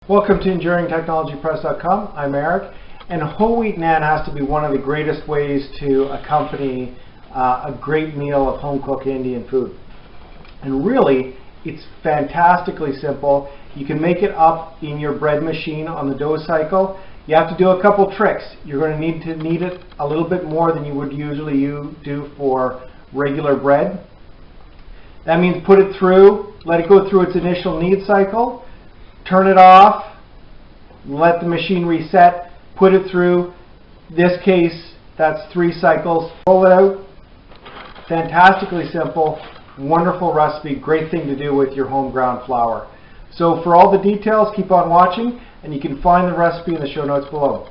Welcome to EnduringTechnologyPress.com. I'm Eric, and whole wheat naan has to be one of the greatest ways to accompany a great meal of home-cooked Indian food. And really, it's fantastically simple. You can make it up in your bread machine on the dough cycle. You have to do a couple tricks. You're going to knead it a little bit more than you would usually do for regular bread. That means put it through, let it go through its initial knead cycle, turn it off, let the machine reset, put it through. This case, that's 3 cycles. Roll it out. Fantastically simple, wonderful recipe, great thing to do with your home ground flour. So for all the details, keep on watching, and you can find the recipe in the show notes below.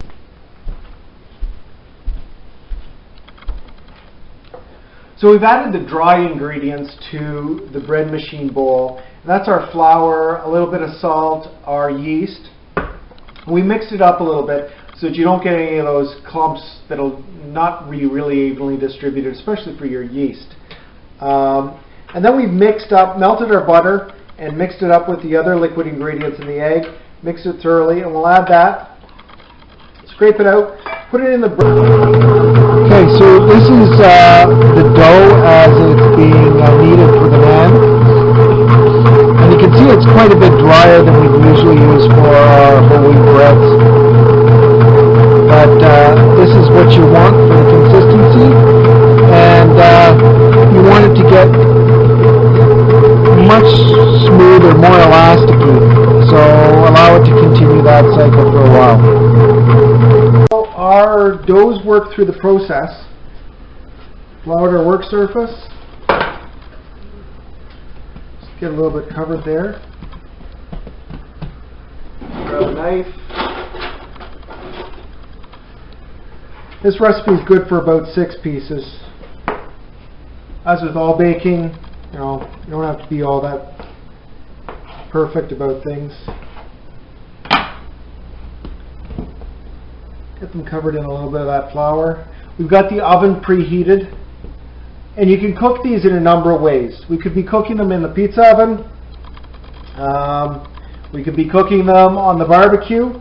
So we've added the dry ingredients to the bread machine bowl. That's our flour, a little bit of salt, our yeast. We mixed it up a little bit so that you don't get any of those clumps that'll not be really evenly distributed, especially for your yeast. And then we've melted our butter and mixed it up with the other liquid ingredients in the egg. Mix it thoroughly, and we'll add that. Scrape it out, put it in the bread. Okay, so this is the dough as it's being kneaded for the naan. And you can see it's quite a bit drier than we usually use for our whole wheat breads. But this is what you want for the consistency, and you want it to get much smoother, more elasticy. So allow it to continue that cycle for a while. So our doughs work through the process. Floured our work surface. Just get a little bit covered there. Grab a knife. This recipe is good for about 6 pieces. As with all baking, you don't have to be all that perfect about things. Get them covered in a little bit of that flour. We've got the oven preheated, and you can cook these in a number of ways. We could be cooking them in the pizza oven. We could be cooking them on the barbecue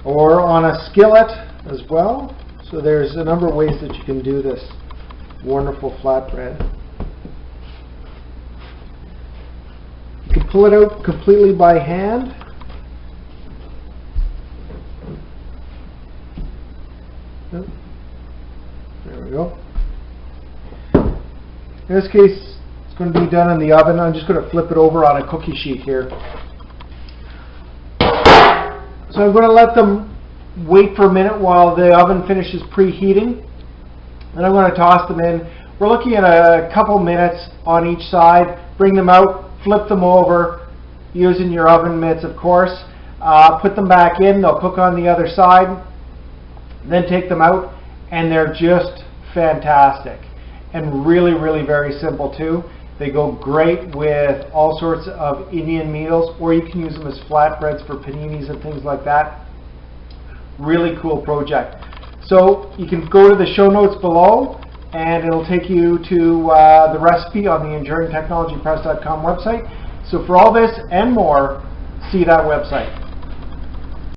or on a skillet as well. So there's a number of ways that you can do this wonderful flatbread. You can pull it out completely by hand. There we go. In this case, it's going to be done in the oven. I'm just going to flip it over on a cookie sheet here. So I'm going to let them wait for a minute while the oven finishes preheating. Then I'm going to toss them in. We're looking at a couple minutes on each side. Bring them out, flip them over, using your oven mitts, of course. Put them back in. They'll cook on the other side. Then take them out, and they're just fantastic. And really, really very simple too. They go great with all sorts of Indian meals, or you can use them as flatbreads for paninis and things like that. Really cool project. So you can go to the show notes below, and it'll take you to the recipe on the EnduringTechnologyPress.com website. So for all this and more, see that website.